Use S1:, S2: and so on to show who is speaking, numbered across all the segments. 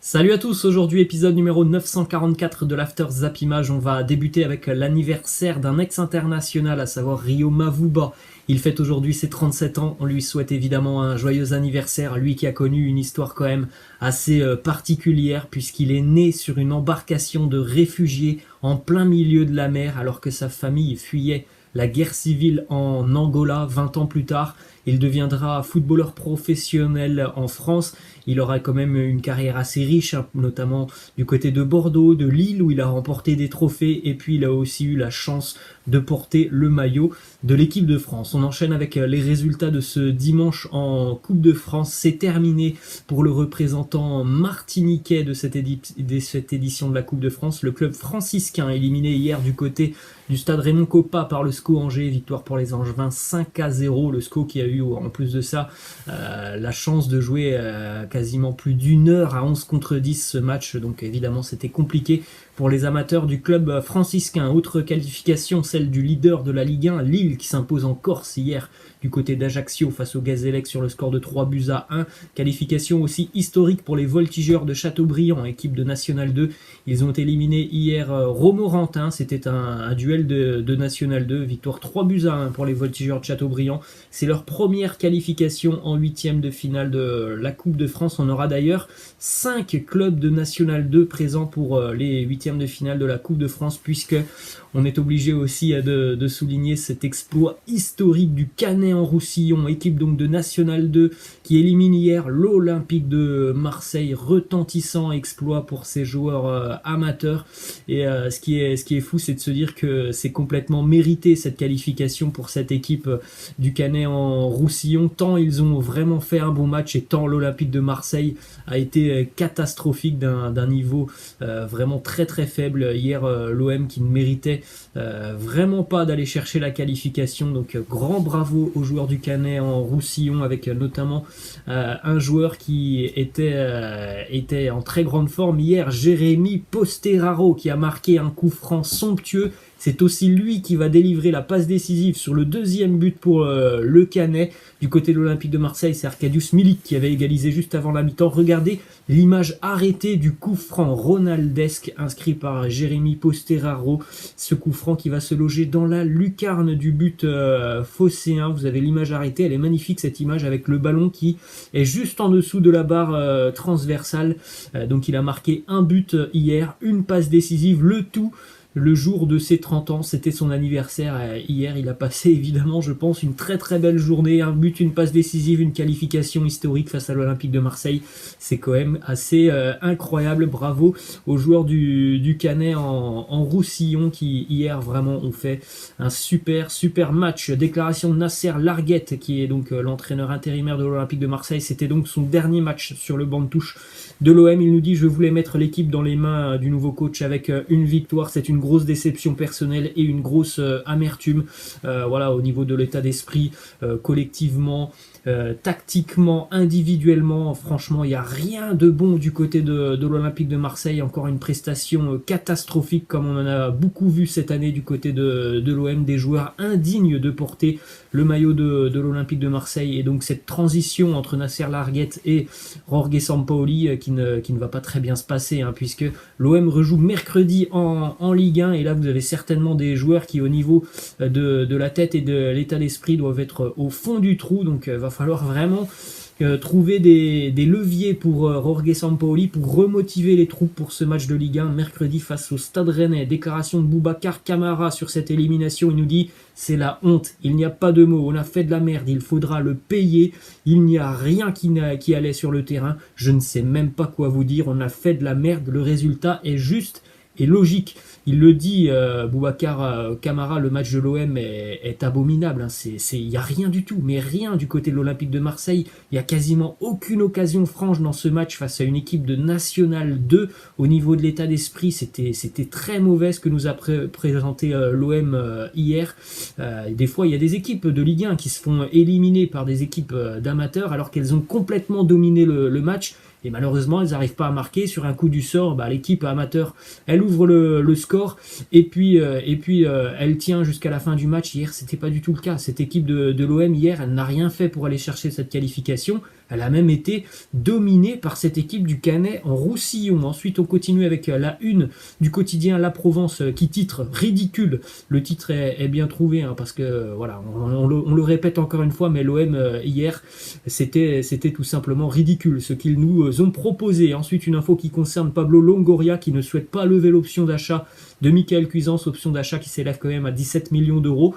S1: Salut à tous, aujourd'hui épisode numéro 944 de l'After Zap Image. On va débuter avec l'anniversaire d'un ex-international, à savoir Rio Mavuba. Il fête aujourd'hui ses 37 ans, on lui souhaite évidemment un joyeux anniversaire, lui qui a connu une histoire quand même assez particulière puisqu'il est né sur une embarcation de réfugiés en plein milieu de la mer alors que sa famille fuyait la guerre civile en Angola 20 ans plus tard. Il deviendra footballeur professionnel en France. Il aura quand même une carrière assez riche, notamment du côté de Bordeaux, de Lille, où il a remporté des trophées. Et puis, il a aussi eu la chance de porter le maillot de l'équipe de France. On enchaîne avec les résultats de ce dimanche en Coupe de France. C'est terminé pour le représentant martiniquais de cette édition de la Coupe de France. Le club franciscain éliminé hier du côté du stade Raymond Kopa par le SCO Angers. Victoire pour les Angevins 5-0. Le SCO qui a eu en plus de ça la chance de jouer quasiment plus d'une heure à 11 contre 10 ce match, donc évidemment c'était compliqué pour les amateurs du club franciscain. Autre qualification, celle du leader de la Ligue 1, Lille, qui s'impose en Corse hier du côté d'Ajaccio face au Gazélec sur le score de 3-1. Qualification aussi historique pour les Voltigeurs de Châteaubriand, équipe de National 2. Ils ont éliminé hier Romorantin, c'était un duel de National 2, victoire 3-1 pour les Voltigeurs de Châteaubriand. C'est leur première qualification en huitième de finale de la Coupe de France. On aura d'ailleurs 5 clubs de National 2 présents pour les huitièmes de finale de la Coupe de France, puisque on est obligé aussi de souligner cet exploit historique du Canet en Roussillon, équipe donc de National 2 qui élimine hier l'Olympique de Marseille. Retentissant exploit pour ces joueurs amateurs. Et ce qui est fou, c'est de se dire que c'est complètement mérité cette qualification pour cette équipe du Canet en Roussillon, tant ils ont vraiment fait un bon match et tant l'Olympique de Marseille a été catastrophique d'un niveau vraiment très très faible. Hier l'OM qui ne méritait vraiment pas d'aller chercher la qualification, donc grand bravo aux joueurs du Canet en Roussillon, avec notamment un joueur qui était en très grande forme hier, Jérémy Posteraro, qui a marqué un coup franc somptueux. C'est aussi lui qui va délivrer la passe décisive sur le deuxième but pour le Canet. Du côté de l'Olympique de Marseille, c'est Arkadiusz Milik qui avait égalisé juste avant la mi-temps. Regardez l'image arrêtée du coup franc ronaldesque inscrit par Jérémy Posteraro. Ce coup franc qui va se loger dans la lucarne du but phocéen. Vous avez l'image arrêtée, elle est magnifique cette image avec le ballon qui est juste en dessous de la barre transversale. Donc il a marqué un but hier, une passe décisive, le tout le jour de ses 30 ans, c'était son anniversaire hier. Il a passé évidemment, je pense, une très très belle journée. Un but, une passe décisive, une qualification historique face à l'Olympique de Marseille. C'est quand même assez incroyable. Bravo aux joueurs du Canet en Roussillon qui hier vraiment ont fait un super match. Déclaration de Nasser Larguette, qui est donc l'entraîneur intérimaire de l'Olympique de Marseille. C'était donc son dernier match sur le banc de touche de l'OM. Il nous dit: je voulais mettre l'équipe dans les mains du nouveau coach avec une victoire. C'est une grosse déception personnelle et une grosse amertume voilà, au niveau de l'état d'esprit, collectivement, tactiquement, individuellement. Franchement, il n'y a rien de bon du côté de l'Olympique de Marseille. Encore une prestation catastrophique comme on en a beaucoup vu cette année du côté de l'OM, des joueurs indignes de porter le maillot de l'Olympique de Marseille. Et donc cette transition entre Nasser Larguette et Jorge Sampaoli qui ne va pas très bien se passer, puisque l'OM rejoue mercredi en Ligue 1, et là vous avez certainement des joueurs qui au niveau de la tête et de l'état d'esprit doivent être au fond du trou. Donc va falloir vraiment trouver des leviers pour Jorge Sampaoli pour remotiver les troupes pour ce match de Ligue 1 mercredi face au Stade Rennais. Déclaration de Boubacar Kamara sur cette élimination. Il nous dit: c'est la honte, il n'y a pas de mots, on a fait de la merde, il faudra le payer, il n'y a rien qui allait sur le terrain, je ne sais même pas quoi vous dire, on a fait de la merde, le résultat est juste et logique. Il le dit, Boubacar Kamara, le match de l'OM est abominable. Il n'y a rien du tout, mais rien du côté de l'Olympique de Marseille. Il n'y a quasiment aucune occasion franche dans ce match face à une équipe de National 2. Au niveau de l'état d'esprit, c'était très mauvais ce que nous a présenté l'OM hier. Des fois, il y a des équipes de Ligue 1 qui se font éliminer par des équipes d'amateurs alors qu'elles ont complètement dominé le match. Et malheureusement, ils n'arrivent pas à marquer. Sur un coup du sort, l'équipe amateur, elle ouvre le score et puis elle tient jusqu'à la fin du match. Hier, c'était pas du tout le cas. Cette équipe de l'OM, hier, elle n'a rien fait pour aller chercher cette qualification. Elle a même été dominée par cette équipe du Canet en Roussillon. Ensuite, on continue avec la une du quotidien La Provence qui titre ridicule. Le titre est bien trouvé hein, parce que voilà, on le répète encore une fois, mais l'OM hier, c'était tout simplement ridicule ce qu'ils nous ont proposé. Ensuite, une info qui concerne Pablo Longoria qui ne souhaite pas lever l'option d'achat de Michael Cuisance, option d'achat qui s'élève quand même à 17 millions d'euros.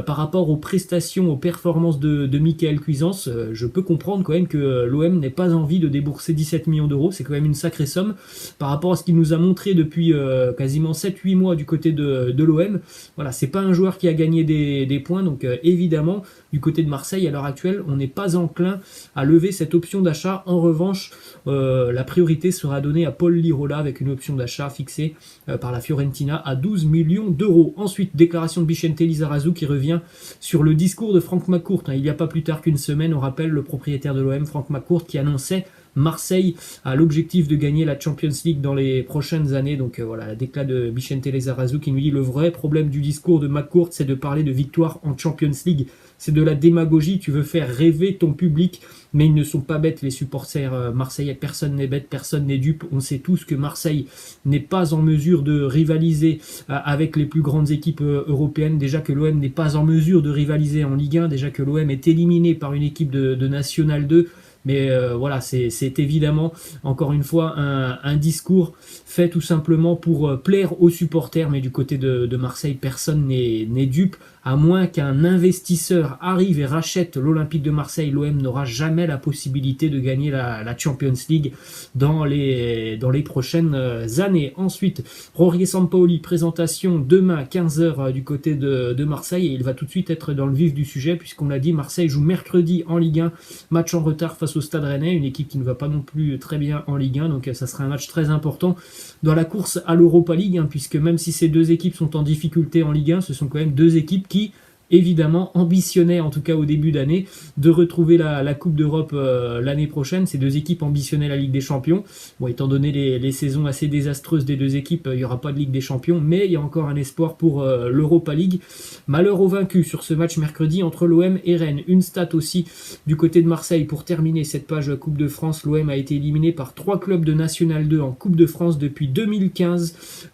S1: Par rapport aux prestations, aux performances de Michael Cuisance, je peux comprendre quand même que l'OM n'ait pas envie de débourser 17 millions d'euros. C'est quand même une sacrée somme par rapport à ce qu'il nous a montré depuis quasiment 7-8 mois du côté de l'OM. Voilà, c'est pas un joueur qui a gagné des points, donc évidemment, du côté de Marseille, à l'heure actuelle, on n'est pas enclin à lever cette option d'achat. En revanche, la priorité sera donnée à Paul Lirola avec une option d'achat fixée par la Fiorentina à 12 millions d'euros. Ensuite, déclaration de Vicente Lizarazu qui revient sur le discours de Franck McCourt. Il n'y a pas plus tard qu'une semaine, on rappelle le propriétaire de l'OM, Franck McCourt, qui annonçait Marseille a l'objectif de gagner la Champions League dans les prochaines années. Donc voilà, la déclat de Vicente Lizarazu qui nous dit le vrai problème du discours de McCourt, c'est de parler de victoire en Champions League. C'est de la démagogie, tu veux faire rêver ton public, mais ils ne sont pas bêtes les supporters marseillais, personne n'est bête, personne n'est dupe. On sait tous que Marseille n'est pas en mesure de rivaliser avec les plus grandes équipes européennes, déjà que l'OM n'est pas en mesure de rivaliser en Ligue 1, déjà que l'OM est éliminé par une équipe de National 2. Mais voilà, c'est évidemment, encore une fois, un discours fait tout simplement pour plaire aux supporters. Mais du côté de Marseille, personne n'est dupe. À moins qu'un investisseur arrive et rachète l'Olympique de Marseille, l'OM n'aura jamais la possibilité de gagner la Champions League dans les prochaines années. Ensuite, Jorge Sampaoli, présentation demain 15h du côté de Marseille. Et il va tout de suite être dans le vif du sujet, puisqu'on l'a dit, Marseille joue mercredi en Ligue 1, match en retard face au Stade Rennais, une équipe qui ne va pas non plus très bien en Ligue 1, donc ça sera un match très important dans la course à l'Europa League, puisque même si ces deux équipes sont en difficulté en Ligue 1, ce sont quand même deux équipes qui évidemment ambitionnaient, en tout cas au début d'année, de retrouver la Coupe d'Europe l'année prochaine. Ces deux équipes ambitionnaient la Ligue des Champions. Bon, étant donné les saisons assez désastreuses des deux équipes, il n'y aura pas de Ligue des Champions, mais il y a encore un espoir pour l'Europa League. Malheur aux vaincus sur ce match mercredi entre l'OM et Rennes. Une stat aussi du côté de Marseille pour terminer cette page Coupe de France. L'OM a été éliminé par 3 clubs de National 2 en Coupe de France depuis 2015.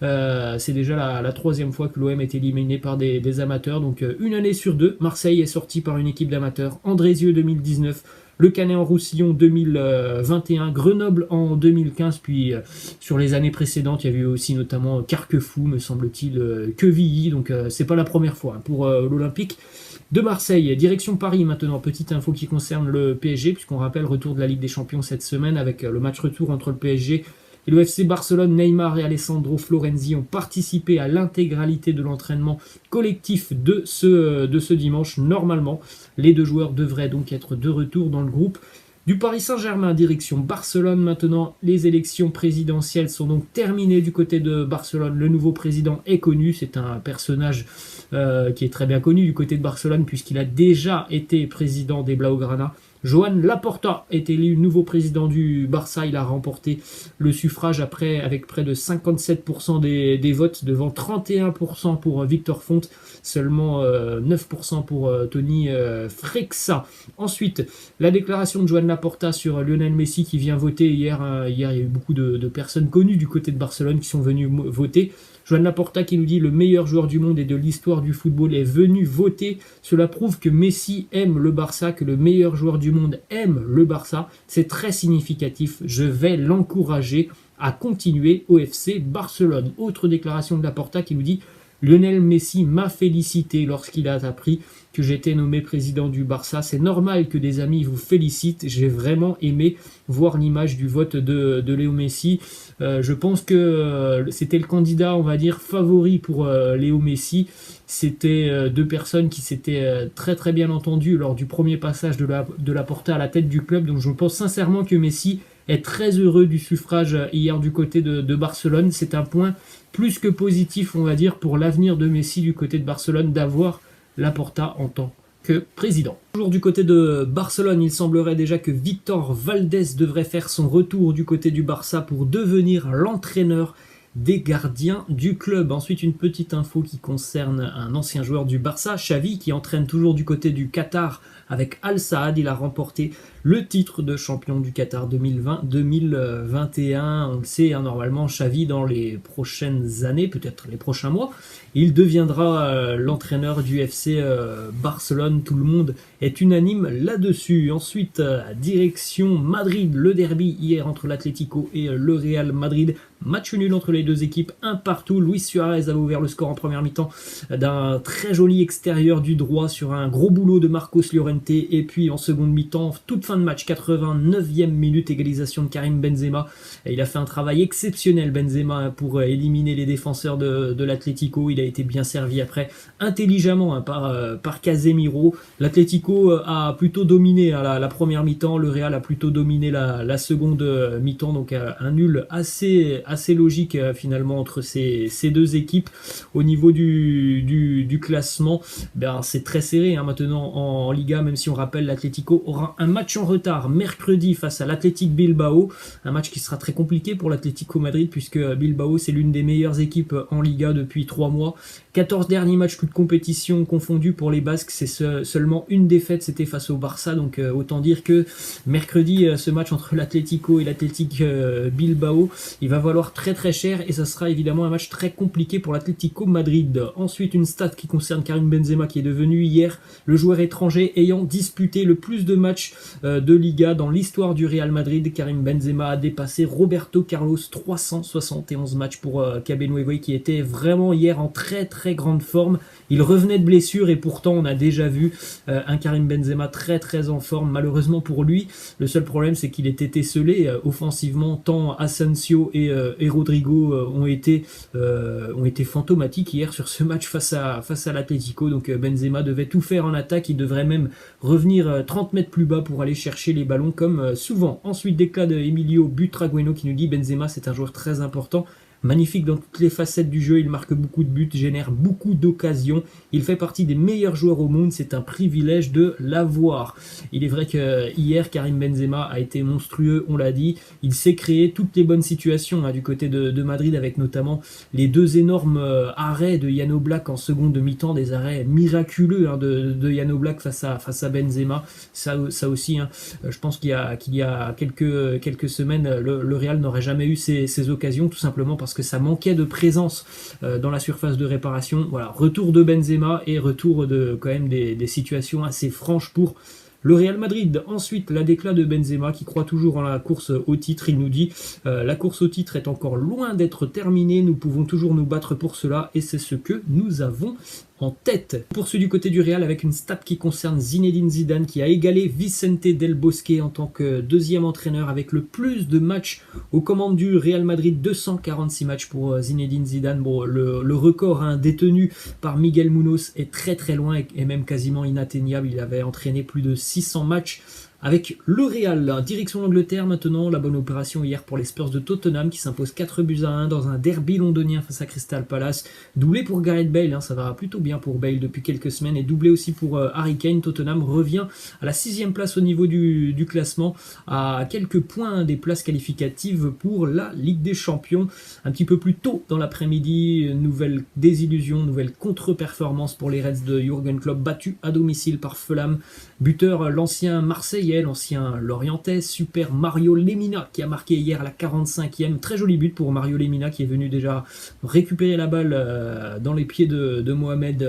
S1: C'est déjà la troisième fois que l'OM est éliminé par des amateurs, donc une année sur 2, Marseille est sorti par une équipe d'amateurs. Andrézieux 2019, le Canet en Roussillon 2021, Grenoble en 2015, puis sur les années précédentes, il y avait eu aussi notamment Carquefou, me semble-t-il, Quevilly, donc c'est pas la première fois pour l'Olympique de Marseille. Direction Paris maintenant, petite info qui concerne le PSG, puisqu'on rappelle retour de la Ligue des Champions cette semaine avec le match retour entre le PSG et le FC Barcelone. Neymar et Alessandro Florenzi ont participé à l'intégralité de l'entraînement collectif de ce dimanche. Normalement, les deux joueurs devraient donc être de retour dans le groupe du Paris Saint-Germain. Direction Barcelone maintenant, les élections présidentielles sont donc terminées du côté de Barcelone. Le nouveau président est connu, c'est un personnage qui est très bien connu du côté de Barcelone puisqu'il a déjà été président des Blaugrana. Joan Laporta est élu nouveau président du Barça. Il a remporté le suffrage avec près de 57% des votes devant 31% pour Victor Font, seulement 9% pour Toni Frexa. Ensuite, la déclaration de Joan Laporta sur Lionel Messi qui vient voter hier. Hier, il y a eu beaucoup de personnes connues du côté de Barcelone qui sont venues voter. Joan Laporta qui nous dit le meilleur joueur du monde et de l'histoire du football est venu voter. Cela prouve que Messi aime le Barça, que le meilleur joueur du monde aime le Barça. C'est très significatif. Je vais l'encourager à continuer au FC Barcelone. Autre déclaration de Laporta qui nous dit Lionel Messi m'a félicité lorsqu'il a appris que j'étais nommé président du Barça. C'est normal que des amis vous félicitent. J'ai vraiment aimé voir l'image du vote de Léo Messi. Je pense que c'était le candidat, on va dire, favori pour Léo Messi. C'était deux personnes qui s'étaient très très bien entendues lors du premier passage de Laporta à la tête du club. Donc je pense sincèrement que Messi est très heureux du suffrage hier du côté de Barcelone. C'est un point plus que positif, on va dire, pour l'avenir de Messi du côté de Barcelone, d'avoir Laporta en tant que président. Toujours du côté de Barcelone, il semblerait déjà que Victor Valdés devrait faire son retour du côté du Barça pour devenir l'entraîneur des gardiens du club. Ensuite, une petite info qui concerne un ancien joueur du Barça, Xavi, qui entraîne toujours du côté du Qatar avec Al Saad. Il a remporté le titre de champion du Qatar 2020-2021. On le sait, hein, normalement Xavi dans les prochaines années, peut-être les prochains mois, il deviendra l'entraîneur du FC Barcelone. Tout le monde est unanime là-dessus. Ensuite, direction Madrid, le derby hier entre l'Atlético et le Real Madrid. Match nul entre les deux équipes, un partout. Luis Suarez avait ouvert le score en première mi-temps d'un très joli extérieur du droit sur un gros boulot de Marcos Llorente. Et puis en seconde mi-temps, toute fin de match, 89e minute, égalisation de Karim Benzema. Et il a fait un travail exceptionnel, Benzema, pour éliminer les défenseurs de l'Atlético. Il a été bien servi après, intelligemment, hein, par Casemiro. L'Atlético a plutôt dominé la première mi-temps, le Real a plutôt dominé la seconde mi-temps. Donc un nul assez logique finalement entre ces deux équipes. Au niveau du classement, c'est très serré hein, maintenant en Liga, même si on rappelle l'Atlético aura un match en retard mercredi face à l'Athletic Bilbao, un match qui sera très compliqué pour l'Atlético Madrid puisque Bilbao c'est l'une des meilleures équipes en Liga depuis 3 mois. 14 derniers matchs toutes compétitions confondues pour les Basques, c'est seulement une défaite, c'était face au Barça, donc autant dire que mercredi ce match entre l'Atlético et l'Athletic Bilbao, il va valoir très très cher et ça sera évidemment un match très compliqué pour l'Atlético Madrid. Ensuite une stat qui concerne Karim Benzema qui est devenu hier le joueur étranger ayant disputé le plus de matchs de Liga dans l'histoire du Real Madrid. Karim Benzema a dépassé Roberto Carlos, 371 matchs pour KB Nuevo qui était vraiment hier en très très grande forme. Il revenait de blessure et pourtant on a déjà vu un Karim Benzema très très en forme. Malheureusement pour lui, le seul problème c'est qu'il était esselé offensivement. Tant Asensio et Rodrigo ont été fantomatiques hier sur ce match face à l'Atlético. Donc Benzema devait tout faire en attaque, il devrait même revenir 30 mètres plus bas pour aller chercher les ballons comme souvent. Ensuite déclat de Emilio Butragueno qui nous dit Benzema c'est un joueur très important. Magnifique dans toutes les facettes du jeu, il marque beaucoup de buts, génère beaucoup d'occasions, il fait partie des meilleurs joueurs au monde, c'est un privilège de l'avoir. Il est vrai que hier Karim Benzema a été monstrueux, on l'a dit, il s'est créé toutes les bonnes situations hein, du côté de Madrid avec notamment les 2 énormes arrêts de Jan Oblak en seconde mi-temps, des arrêts miraculeux hein, de Jan Oblak face à Benzema. Ça aussi, hein, je pense qu'il y a quelques semaines, le Real n'aurait jamais eu ces occasions, tout simplement parce que ça manquait de présence dans la surface de réparation. Voilà, retour de Benzema et retour de quand même des situations assez franches pour le Real Madrid. Ensuite, la déclat de Benzema qui croit toujours en la course au titre. Il nous dit la course au titre est encore loin d'être terminée, nous pouvons toujours nous battre pour cela et c'est ce que nous avons en tête. On poursuit du côté du Real avec une stat qui concerne Zinedine Zidane qui a égalé Vicente Del Bosque en tant que deuxième entraîneur avec le plus de matchs aux commandes du Real Madrid, 246 matchs pour Zinedine Zidane. Bon, le record hein, détenu par Miguel Munoz est très très loin et même quasiment inatteignable. Il avait entraîné plus de 600 matchs avec le Real. Direction l'Angleterre maintenant, la bonne opération hier pour les Spurs de Tottenham qui s'imposent 4-1 dans un derby londonien face à Crystal Palace. Doublé pour Gareth Bale, hein, ça va plutôt bien pour Bale depuis quelques semaines et doublé aussi pour Harry Kane. Tottenham revient à la 6e place au niveau du classement, à quelques points des places qualificatives pour la Ligue des Champions. Un petit peu plus tôt dans l'après-midi, nouvelle désillusion, nouvelle contre-performance pour les Reds de Jürgen Klopp, battus à domicile par Fulham. Buteur l'ancien Marseillais, l'ancien Lorientais, Super Mario Lemina qui a marqué hier à la 45e. Très joli but pour Mario Lemina qui est venu déjà récupérer la balle dans les pieds de Mohamed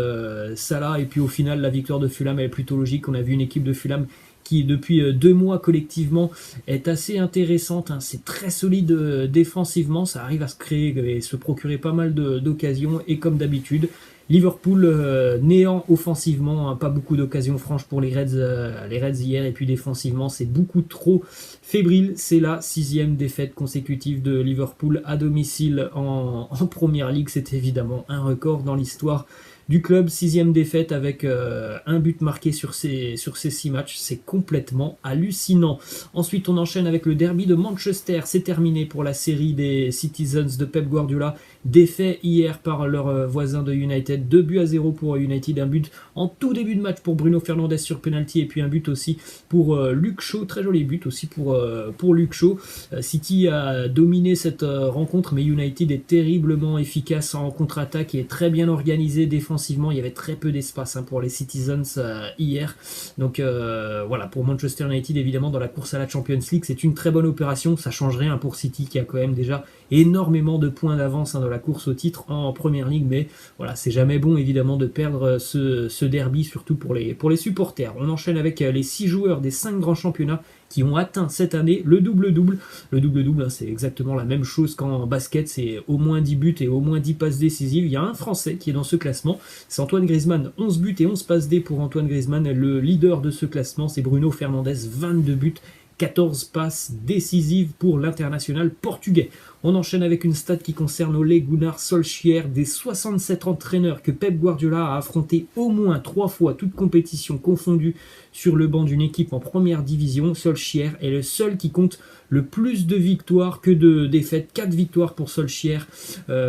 S1: Salah. Et puis au final, la victoire de Fulham est plutôt logique. On a vu une équipe de Fulham qui depuis 2 mois collectivement est assez intéressante, hein. C'est très solide défensivement, ça arrive à se créer et se procurer pas mal d'occasions et comme d'habitude Liverpool néant offensivement, hein, pas beaucoup d'occasions franches pour les Reds hier et puis défensivement c'est beaucoup trop fébrile. C'est la 6e défaite consécutive de Liverpool à domicile en Première Ligue, c'est évidemment un record dans l'histoire du club. 6e défaite avec un but marqué sur ces 6 matchs, c'est complètement hallucinant. Ensuite on enchaîne avec le derby de Manchester, c'est terminé pour la série des Citizens de Pep Guardiola, défait hier par leurs voisins de United tête, 2-0 pour United, un but en tout début de match pour Bruno Fernandes sur penalty et puis un but aussi pour Luke Shaw, très joli but aussi pour Luke Shaw. City a dominé cette rencontre, mais United est terriblement efficace en contre-attaque et est très bien organisé défensivement. Il y avait très peu d'espace pour les Citizens hier. Donc voilà, pour Manchester United, évidemment, dans la course à la Champions League, c'est une très bonne opération. Ça change rien pour City qui a quand même déjà énormément de points d'avance dans la course au titre en Première Ligue, mais voilà, c'est jamais bon évidemment de perdre ce derby, surtout pour les supporters. On enchaîne avec les 6 joueurs des 5 grands championnats qui ont atteint cette année le double-double. Le double-double, c'est exactement la même chose qu'en basket, c'est au moins 10 buts et au moins 10 passes décisives. Il y a un Français qui est dans ce classement, c'est Antoine Griezmann, 11 buts et 11 passes D pour Antoine Griezmann. Le leader de ce classement, c'est Bruno Fernandes, 22 buts, 14 passes décisives pour l'international portugais. On enchaîne avec une stat qui concerne Ole Gunnar Solskjaer. Des 67 entraîneurs que Pep Guardiola a affronté au moins 3 fois, toutes compétitions confondues, sur le banc d'une équipe en première division, Solskjaer est le seul qui compte le plus de victoires que de défaites. 4 victoires pour Solskjaer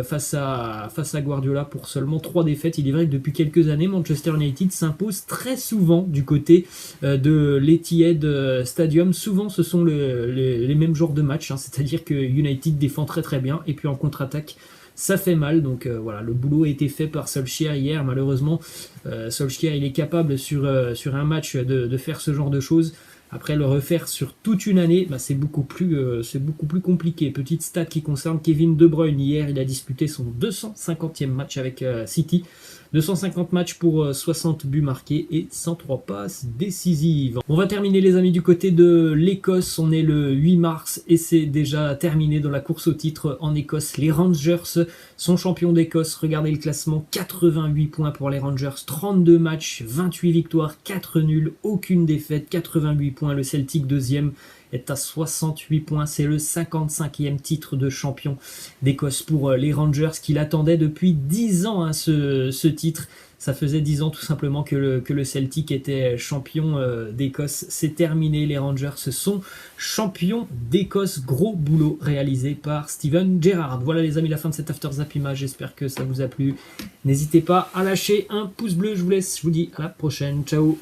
S1: face à Guardiola pour seulement 3 défaites. Il est vrai que depuis quelques années, Manchester United s'impose très souvent du côté de l'Etihad Stadium. Souvent, ce sont les mêmes genres de matchs, c'est-à-dire que United défend très très bien et puis en contre-attaque, ça fait mal. Donc voilà, le boulot a été fait par Solskjaer hier. Malheureusement, Solskjaer, il est capable sur un match de faire ce genre de choses. Après, le refaire sur toute une année, c'est beaucoup plus compliqué. Petite stat qui concerne Kevin De Bruyne. Hier, il a disputé son 250e match avec City. 250 matchs pour 60 buts marqués et 103 passes décisives. On va terminer les amis du côté de l'Écosse. On est le 8 mars et c'est déjà terminé dans la course au titre en Écosse. Les Rangers sont champions d'Écosse. Regardez le classement, 88 points pour les Rangers, 32 matchs, 28 victoires, 4 nuls, aucune défaite, 88 points. Le Celtic deuxième est à 68 points. C'est le 55e titre de champion d'Écosse pour les Rangers qui l'attendaient depuis 10 ans, ce titre. Ça faisait 10 ans tout simplement que le Celtic était champion d'Écosse. C'est terminé, les Rangers sont champions d'Écosse. Gros boulot réalisé par Steven Gerrard. Voilà les amis, la fin de cet After Zap Image. J'espère que ça vous a plu. N'hésitez pas à lâcher un pouce bleu. Je vous laisse, je vous dis à la prochaine. Ciao.